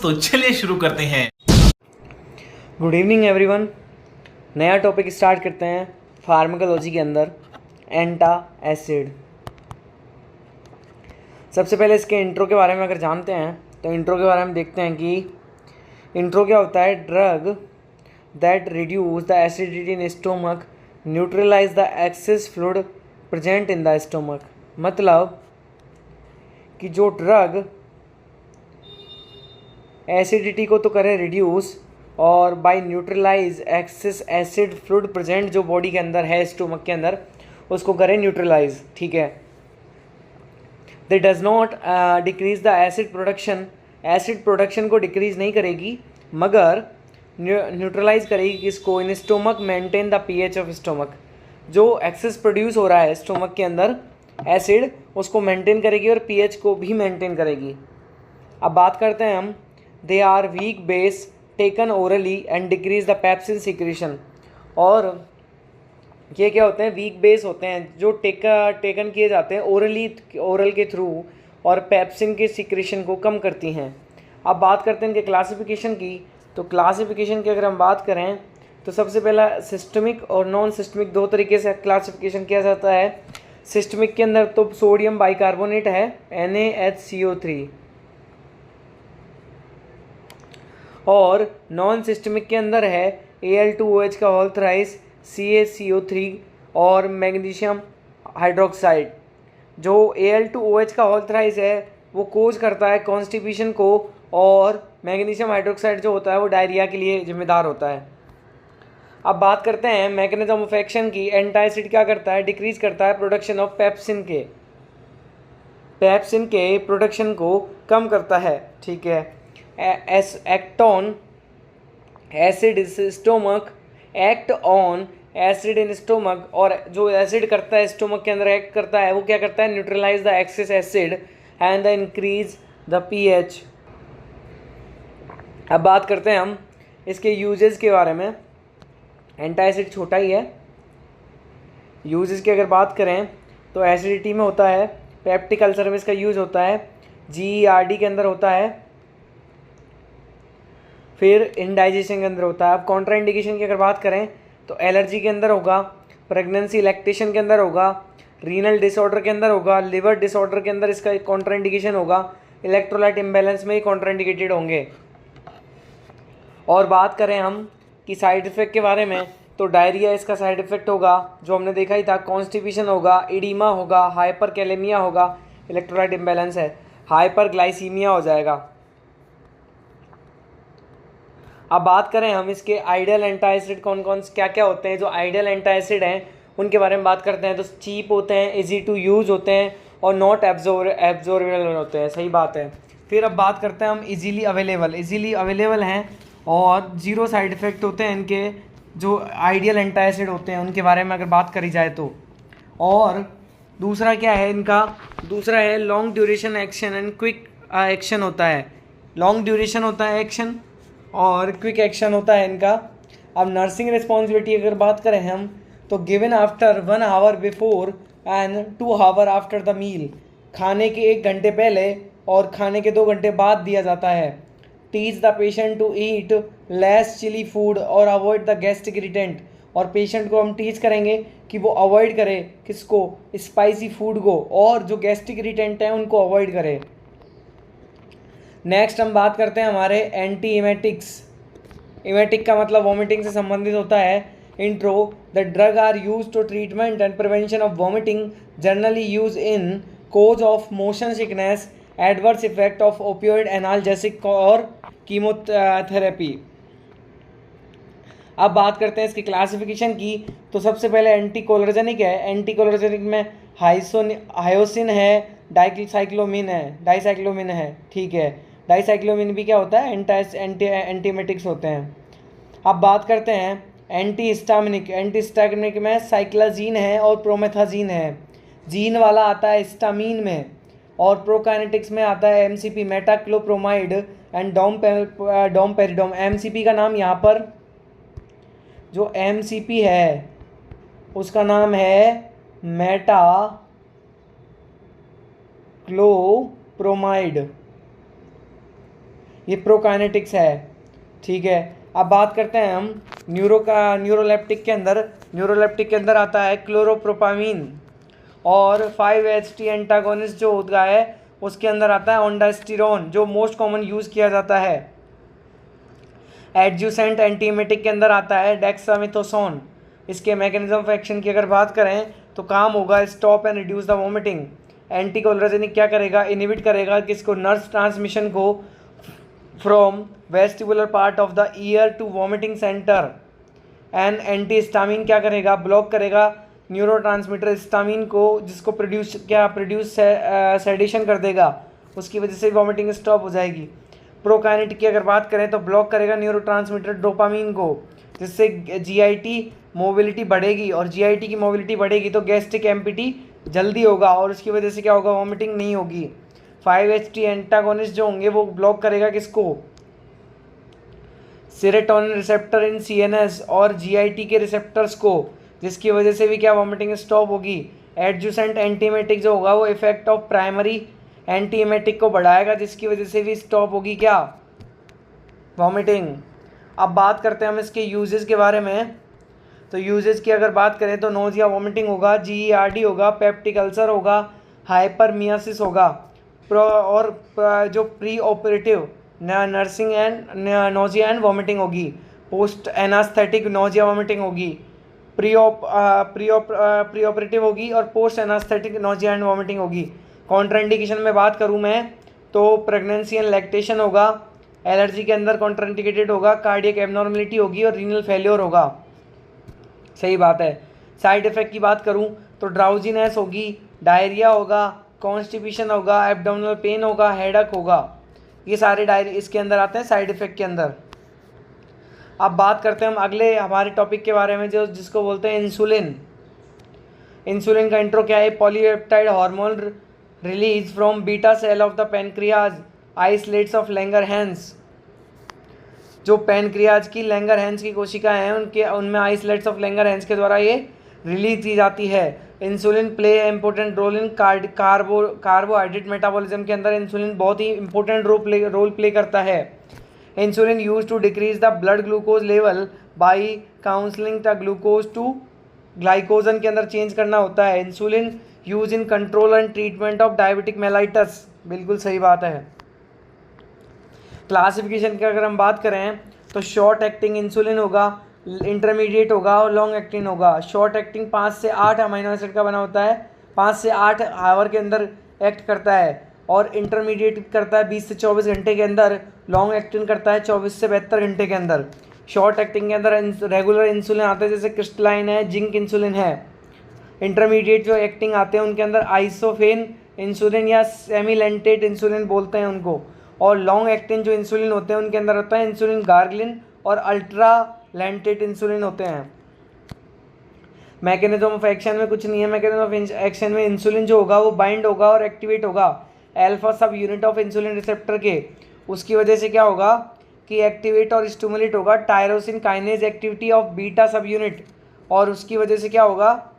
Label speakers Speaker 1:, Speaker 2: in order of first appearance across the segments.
Speaker 1: तो चलिए शुरू करते हैं।
Speaker 2: Good evening everyone. नया टॉपिक स्टार्ट करते हैं फार्माकोलॉजी के अंदर, एंटासिड। सबसे पहले इसके इंट्रो के बारे में अगर जानते हैं तो इंट्रो के बारे में देखते हैं कि इंट्रो क्या होता है। Drug that reduce the acidity in stomach neutralize the excess fluid present in the stomach. मतलब कि जो ड्रग एसिडिटी को तो करे रिड्यूस और by neutralize excess acid fluid present जो बॉडी के अंदर है, स्टोमक के अंदर, उसको करे न्यूट्रलाइज। ठीक है। दे does not decrease the acid production. Acid production को डिक्रीज नहीं करेगी मगर न्यूट्रलाइज करेगी किसको? In stomach maintain the pH of stomach. जो एक्सेस प्रोड्यूस हो रहा है स्टोमक के अंदर एसिड, उसको मेंटेन करेगी और पीएच को भी मेंटेन करेगी। अब बात करते हैं हम, they are weak base taken orally and decrease the pepsin secretion. और ये क्या होते हैं? वीक बेस होते हैं जो टेकन किए जाते हैं ओरल के थ्रू और पेप्सिन के सिक्रीशन को कम करती हैं। अब बात करते हैं इनके क्लासिफिकेशन की। तो क्लासिफिकेशन की अगर हम बात करें तो सबसे पहला सिस्टमिक और नॉन सिस्टमिक दो तरीके से क्लासिफिकेशन किया जाता है। सिस्टमिक के अंदर तो सोडियम बाइकार्बोनेट है NaHCO3, और नॉन सिस्टमिक के अंदर है Al2OH का होल थ्राइस, CaCO3 और मैग्नीशियम हाइड्रोक्साइड। जो Al2OH का होल थ्राइस है वो कोज करता है कॉन्स्टिपेशन को, और मैग्नीशियम हाइड्रोक्साइड जो होता है वो डायरिया के लिए जिम्मेदार होता है। अब बात करते हैं मैकेनिज्म ऑफ एक्शन की। एंटासिड क्या करता है? डिक्रीज करता है प्रोडक्शन ऑफ पेप्सिन के प्रोडक्शन को कम करता है। ठीक है। Act on acid stomach, act on acid in stomach, और जो एसिड करता है स्टोमक के अंदर एक्ट करता है वो क्या करता है? Neutralize the excess acid and the increase the pH. अब बात करते हैं हम इसके यूजेस के बारे में। एंटासिड छोटा ही है। यूजेस की अगर बात करें तो एसिडिटी में होता है, पेप्टिक अल्सर में इसका यूज होता है, GERD के अंदर होता है, फिर इंडाइजेशन के अंदर होता है। अब कॉन्ट्रा इंडिकेशन की अगर बात करें तो एलर्जी के अंदर होगा, प्रेगनेंसी लैक्टेशन के अंदर होगा, रीनल डिसऑर्डर के अंदर होगा, लिवर डिसऑर्डर के अंदर इसका एक कॉन्ट्रा इंडिकेशन होगा, इलेक्ट्रोलाइट इम्बैलेंस में ही कॉन्ट्रा इंडिकेटेड होंगे। और बात करें हम कि साइड इफ़ेक्ट के बारे में तो डायरिया इसका साइड इफ़ेक्ट होगा, जो हमने देखा ही था। कॉन्स्टिपेशन होगा, इडीमा होगा, हाइपर कैलेमिया होगा, इलेक्ट्रोलाइट इम्बैलेंस है, हाइपर ग्लाइसीमिया हो जाएगा। अब बात करें हम इसके आइडियल एंटासिड कौन कौन से क्या क्या होते हैं। जो आइडियल एंटासिड हैं उनके बारे में बात करते हैं तो चीप होते हैं, इजी टू यूज़ होते हैं और नॉट एब्जॉर्बेबल होते हैं। सही बात है। फिर अब बात करते हैं हम इजीली अवेलेबल हैं और जीरो साइड इफ़ेक्ट होते हैं इनके। जो आइडियल एंटासिड होते हैं उनके बारे में अगर बात करी जाए तो। और दूसरा क्या है इनका? दूसरा है long duration action and quick action होता है। लॉन्ग ड्यूरेशन होता है एक्शन और क्विक एक्शन होता है इनका। अब नर्सिंग रिस्पॉन्सिबिलिटी अगर बात करें हम तो given after 1 hour before and 2 hour after the meal. खाने के 1 घंटे पहले और खाने के 2 घंटे बाद दिया जाता है। Teach the patient to eat less chili food और अवॉइड द गैस्ट्रिक इरिटेंट। और पेशेंट को हम टीच करेंगे कि वो अवॉइड करे किसको? स्पाइसी फूड को, और जो गैस्ट्रिक इरिटेंट हैं उनको अवॉइड करे। नेक्स्ट हम बात करते हैं हमारे एंटी इमेटिक्स। इमेटिक का मतलब वॉमिटिंग से संबंधित होता है। Intro, the drug are use to treatment and prevention of vomiting, generally use in cause of motion sickness, adverse effect of opioid analgesic और कीमोथेरेपी। अब बात करते हैं इसकी क्लासिफिकेशन की। तो सबसे पहले एंटीकोलर्जेनिक है। एंटीकोलर्जेनिक में हायोसिन है, डाइसाइक्लोमिन है। ठीक है। डाइसाइक्लोमिन भी क्या होता है? एंटीमेटिक्स होते हैं। अब बात करते हैं एंटीहिस्टामिनिक। एंटीहिस्टामिनिक में साइक्लाजीन है और प्रोमेथाजीन है। जीन वाला आता है हिस्टामीन में, और प्रोकाइनेटिक्स में आता है MCP, मेटाक्लोप्रोमाइड एंड डोमपेरिडोम। MCP का नाम यहाँ पर जो MCP है उसका नाम है मेटाक्लोप्रोमाइड। ये प्रोकाइनेटिक्स है, ठीक है। अब बात करते हैं हम न्यूरोलेप्टिक के अंदर आता है क्लोरोप्रोपामीन, और 5-HT एंटागोनिस्ट जो होता है उसके अंदर आता है ओंडास्टिरोन, जो मोस्ट कॉमन यूज़ किया जाता है। एडजुसेंट एंटीमेटिक के अंदर आता है डेक्सामेथासोन। इसके मैकेनिज्म ऑफ एक्शन की अगर बात करें तो काम होगा stop and reduce the vomiting. Anticholinergic क्या करेगा, इनहिबिट करेगा किसको, नर्व ट्रांसमिशन को from vestibular part of the ear to vomiting centre. And antihistamine क्या करेगा, ब्लॉक करेगा न्यूरोट्रांसमीटर हिस्टामिन को, जिसको प्रोड्यूस सेडेशन कर देगा, उसकी वजह से वॉमिटिंग स्टॉप हो जाएगी। प्रोकाइनेटिक की अगर बात करें तो ब्लॉक करेगा न्यूरोट्रांसमीटर डोपामीन को, जिससे जीआईटी मोबिलिटी बढ़ेगी, और जीआईटी की मोबिलिटी बढ़ेगी तो गैस्ट्रिक एम्पिटी जल्दी होगा, और उसकी वजह से क्या होगा, वॉमिटिंग नहीं होगी। 5-HT एंटागोनिस्ट जो होंगे वो ब्लॉक करेगा किसको, सेरोटोनिन रिसेप्टर इन सीएनएस और जीआईटी के रिसेप्टर्स को, जिसकी वजह से भी क्या वॉमिटिंग स्टॉप होगी। एडजुसेंट एंटीमेटिक जो होगा वो इफेक्ट ऑफ प्राइमरी एंटीमेटिक को बढ़ाएगा, जिसकी वजह से भी स्टॉप होगी क्या, वॉमिटिंग। अब बात करते हैं हम इसके यूजेस के बारे में। तो यूजेस की अगर बात करें तो नोजिया वॉमिटिंग होगा, जीईआरडी होगा, पेप्टिक अल्सर होगा, हाइपरमियासिस होगा, और जो pre operative nursing and nausea and vomiting होगी, पोस्ट एनास्थेटिक नोजिया वॉमिटिंग होगी, प्री ऑपरेटिव होगी, और post anaesthetic nausea and vomiting होगी। कॉन्ट्राइंडिकेशन में बात करूँ मैं तो प्रेगनेंसी एंड लैक्टेशन होगा, एलर्जी के अंदर कॉन्ट्राइंडिकेटेड होगा, कार्डियक एबनॉर्मलिटी होगी, और रीनल फेल्योर होगा। सही बात है। साइड इफेक्ट की बात करूँ तो ड्राउजीनेस होगी, डायरिया होगा, कॉन्स्टिपेशन होगा, एब्डोमिनल पेन होगा, हेडक होगा, ये सारे इसके अंदर आते हैं साइड इफेक्ट के अंदर। अब बात करते हैं हम अगले हमारे टॉपिक के बारे में, जो जिसको बोलते हैं इंसुलिन। इंसुलिन का इंट्रो क्या है, polypeptide hormone release from beta cell of the pancreas islets of Langerhans. जो पेनक्रियाज की लैंगरहैंस की कोशिकाएं हैं उनमें आइसलेट्स ऑफ लैंगरहैंस के द्वारा ये रिलीज की जाती है। Insulin play important role in carbohydrate metabolism के अंदर इंसुलिन बहुत ही इंपॉर्टेंट रोल प्ले करता है। Insulin use to decrease the blood glucose level by counselling the glucose to glycogen के अंदर चेंज करना होता है। Insulin use in control and treatment of diabetic mellitus, बिल्कुल सही बात है। क्लासिफिकेशन की अगर हम बात करें तो शॉर्ट एक्टिंग इंसुलिन होगा, इंटरमीडिएट होगा, और लॉन्ग एक्टिंग होगा। शॉर्ट एक्टिंग 5 से 8 अमीनो एसिड का बना होता है, 5 से 8 आवर के अंदर एक्ट करता है, और इंटरमीडिएट करता है 20 से 24 घंटे के अंदर, लॉन्ग एक्टिंग करता है 24 से 72 घंटे के अंदर। शॉर्ट एक्टिंग के अंदर रेगुलर इंसुलिन आते हैं, जैसे क्रिस्टलाइन है, जिंक इंसुलिन है। इंटरमीडिएट जो एक्टिंग आते हैं उनके अंदर आइसोफेन इंसुलिन या सेमिलेंटेट इंसुलिन बोलते हैं उनको, और लॉन्ग एक्टिंग जो इंसुलिन होते हैं उनके अंदर होता है इंसुलिन गार्गलिन और अल्ट्रा लेंटेट इंसुलिन होते हैं। मैकेनिज्म ऑफ एक्शन में कुछ नहीं है, मैकेनिज्म ऑफ एक्शन में इंसुलिन जो होगा वो बाइंड होगा और एक्टिवेट होगा अल्फा सब यूनिट ऑफ इंसुलिन रिसेप्टर के, उसकी वजह से क्या होगा कि एक्टिवेट और स्टिमुलेट होगा tyrosine kinase activity of beta सब यूनिट, और उसकी वजह से क्या होगा,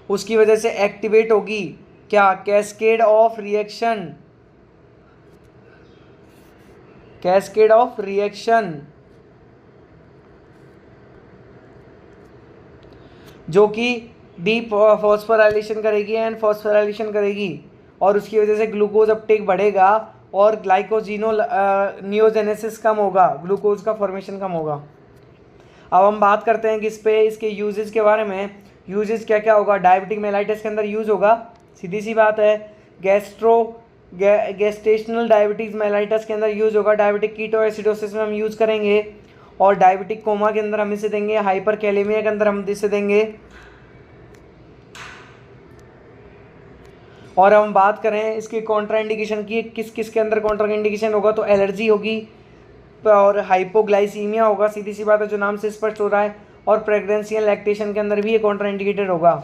Speaker 2: उसकी वजह से एक्टिवेट होगी क्या, कैस्केड ऑफ रिएक्शन, जो कि डीप फॉस्फोराइलेशन करेगी एंड फॉस्फोराइलेशन करेगी, और उसकी वजह से ग्लूकोज अपटेक बढ़ेगा और नियोजेनेसिस कम होगा, ग्लूकोज का फॉर्मेशन कम होगा। अब हम बात करते हैं किस पे, इसके यूजेस के बारे में। यूजेस क्या क्या होगा, डायबिटिक मेलाइटिस के अंदर यूज होगा, सीधी सी बात है। गेस्टेशनल डायबिटीज़ मेलाइटिस के अंदर यूज होगा, डायबिटिक कीटोएसिडोसिस में हम यूज़ करेंगे, और डायबिटिक कोमा के अंदर हम इसे देंगे, हाइपर कैलेमिया के अंदर हम इसे देंगे। और हम बात करें इसकी कॉन्ट्राइंडिकेशन की, किस किस के अंदर कॉन्ट्राइंडिकेशन होगा, तो एलर्जी होगी और हाइपोग्लाइसीमिया होगा, सीधी सी बात है जो नाम से स्पष्ट हो रहा है, और प्रेगनेंसी एंड लैक्टेशन के अंदर भी ये कॉन्ट्राइंडिकेटेड होगा।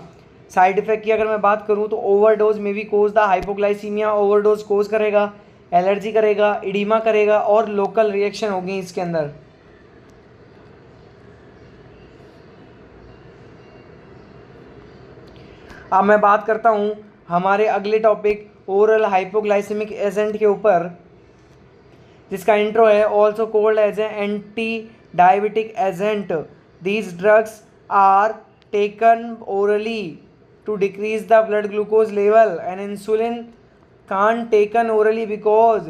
Speaker 2: साइड इफेक्ट की अगर मैं बात करूं तो ओवरडोज में भी कोज द हाइपोग्लाइसीमिया, ओवरडोज कोज करेगा, एलर्जी करेगा, इडीमा करेगा, और लोकल रिएक्शन होगी इसके अंदर। अब मैं बात करता हूं हमारे अगले टॉपिक ओरल हाइपोग्लाइसेमिक एजेंट के ऊपर। जिसका इंट्रो है also called as a anti diabetic agent, these drugs are taken orally to decrease the blood glucose level and insulin can't taken orally because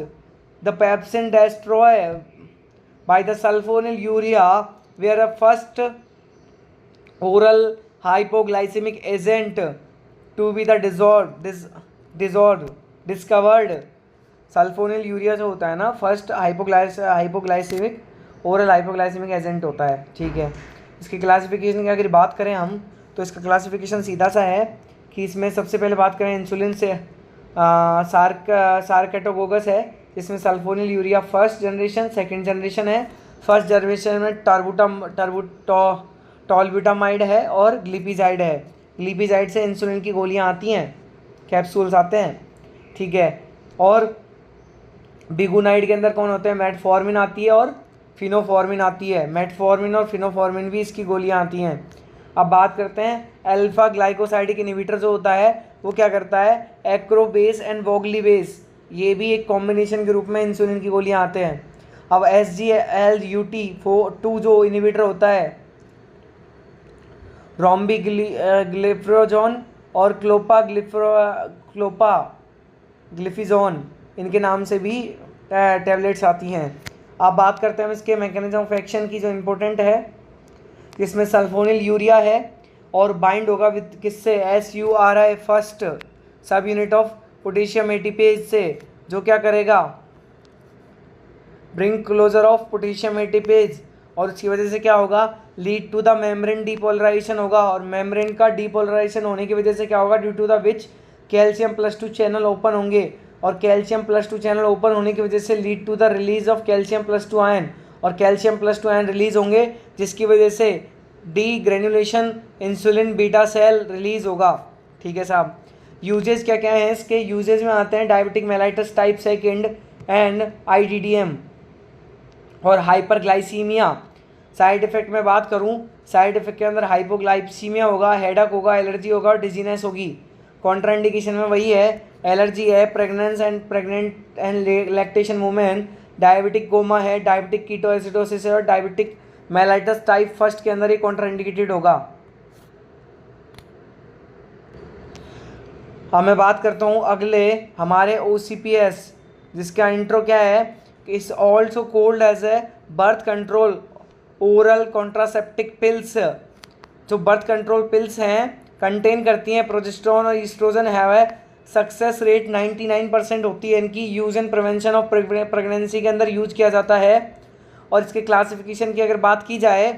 Speaker 2: the pepsin destroy by the sulfonylurea were a first oral hypoglycemic agent to be the discovered. Sulfonylurea जो होता है ना, first hypoglycemic oral hypoglycemic agent होता है, ठीक है। इसकी classification की अगर बात करें हम तो इसका क्लासिफिकेशन सीधा सा है कि इसमें सबसे पहले बात करें इंसुलिन से सार्केटोगोगस है, जिसमें sulphonylurea first generation, second generation है। फर्स्ट जनरेशन में टॉलब्यूटामाइड है और ग्लिपिजाइड है। ग्लिपिजाइड से इंसुलिन की गोलियां आती हैं, कैप्सूल्स आते हैं, ठीक है। और बिगुनाइड के अंदर कौन होते हैं, मेटफॉर्मिन आती है और फिनोफॉर्मिन आती है। मेटफॉर्मिन और फिनोफॉर्मिन भी इसकी गोलियां आती हैं। अब बात करते हैं अल्फा ग्लाइकोसाइडिक इनहिबिटर जो होता है वो क्या करता है, एक्रोबेस एंड वोगलीबेस, ये भी एक कॉम्बिनेशन के रूप में इंसुलिन की गोलियां आते हैं। अब SGLUT2 जो इनहिबिटर होता है, रोम्बिग्लिफ्रोजोन और क्लोपाग्लिफिजोन, इनके नाम से भी टैबलेट्स आती हैं। अब बात करते हैं हम इसके मैकेनिज्म ऑफ एक्शन की, जो इम्पोर्टेंट है। इसमें सल्फोनिलयूरिया है और बाइंड होगा विद किससे, SURI first subunit of potassium ATPase से, जो क्या करेगा, bring closure of potassium ATPase, और उसकी वजह से क्या होगा, lead to the membrane depolarization होगा। और मेम्ब्रेन का डीपोलराइजेशन होने की वजह से क्या होगा, ड्यू टू द विच कैल्शियम+2 चैनल ओपन होंगे, और कैल्शियम+2 चैनल ओपन होने की वजह से lead to the release of कैल्शियम+2 आयन, और कैल्शियम+2 आयन रिलीज होंगे, जिसकी वजह से degranulation insulin beta cell release होगा, ठीक है साहब। यूजेज क्या क्या हैं इसके, यूजेज में आते हैं diabetic mellitus type 2 and IDDM और हाइपरग्लाइसीमिया। साइड इफेक्ट में बात करूं, साइड इफेक्ट के अंदर हाइपोग्लाइसीमिया होगा, हेडक होगा, एलर्जी होगा और डिजीनेस होगी। कॉन्ट्राइंडिकेशन में वही है, एलर्जी है, pregnant and lactation women, diabetic coma है, डायबिटिक कीटोएसिडोसिस है और डायबिटिक मेलाइटस टाइप 1 के अंदर ही कॉन्ट्राइंडिकेटेड होगा। अब मैं बात करता हूँ अगले हमारे OCPS, जिसका इंट्रो क्या है, is also called as a birth control oral contraceptive pills. जो बर्थ कंट्रोल पिल्स हैं कंटेन करती हैं प्रोजेस्टेरोन और estrogen, have a success rate 99% होती है। इनकी use and prevention of pregnancy के अंदर यूज किया जाता है। और इसके क्लासिफिकेशन की अगर बात की जाए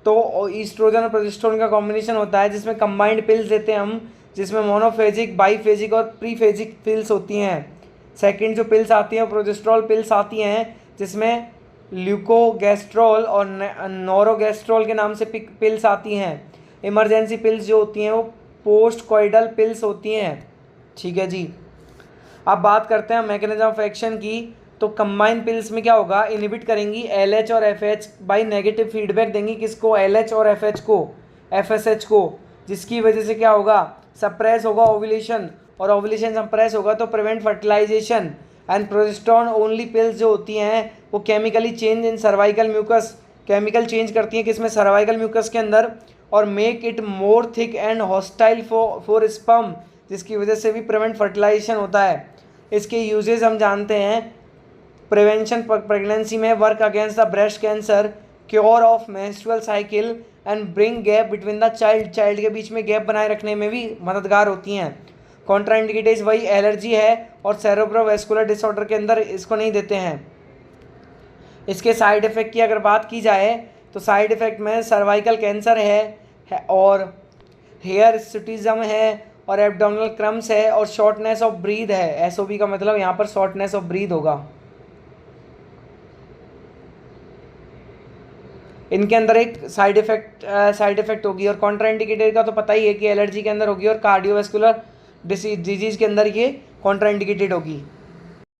Speaker 2: तो ईस्ट्रोजन और प्रोजेस्टेरोन का कॉम्बिनेशन होता है, जिसमें कंबाइंड पिल्स देते हैं हम, जिसमें मोनोफेजिक, बाईफेजिक और प्रीफेजिक पिल्स होती हैं। सेकंड जो पिल्स आती हैं प्रोजेस्ट्रॉल पिल्स आती हैं, जिसमें ल्यूकोगेस्ट्रॉल और नोरोगेस्ट्रॉल के नाम से पिल्स आती हैं। इमरजेंसी पिल्स जो होती हैं वो पोस्ट कॉइडल पिल्स होती हैं, ठीक है जी। अब बात करते हैं मैकेनिज्म ऑफ एक्शन की, तो कंबाइन पिल्स में क्या होगा, इनहिबिट करेंगी LH और FH बाई नेगेटिव फीडबैक देंगी, किसको, LH और FH को, FSH को, जिसकी वजह से क्या होगा, सप्रेस होगा ओव्यूलेशन, और ओव्यूलेशन सप्रेस होगा तो prevent fertilization. And progesterone only pills जो होती हैं वो chemically change in cervical mucus, chemical change करती हैं किसमें, सर्वाइकल म्यूकस के अंदर, और make it more thick and hostile for sperm, जिसकी वजह से भी प्रिवेंट फर्टिलाइजेशन होता है। इसके यूजेस हम जानते हैं, प्रिवेंशन प्रेगनेंसी में, work against the breast cancer, cure of menstrual cycle and bring gap between the child के बीच में गैप बनाए रखने में भी मददगार होती हैं। कॉन्ट्राइंडिकेटेड वही एलर्जी है और सेरेब्रोवैस्कुलर डिसऑर्डर के अंदर इसको नहीं देते हैं। इसके साइड इफ़ेक्ट की अगर बात की जाए तो साइड इफ़ेक्ट में सर्वाइकल कैंसर है और हेयर स्टिज्म है और एब्डोमिनल क्रम्स है और शॉर्टनेस ऑफ ब्रीथ है। SOB का मतलब यहाँ पर शॉर्टनेस ऑफ ब्रीथ होगा। इनके अंदर एक साइड इफेक्ट होगी। और कॉन्ट्राइंडिकेटेड का तो पता ही है कि एलर्जी के अंदर होगी और कार्डियोवैस्कुलर डिजीज के अंदर ये कॉन्ट्राइंडिकेटेड होगी।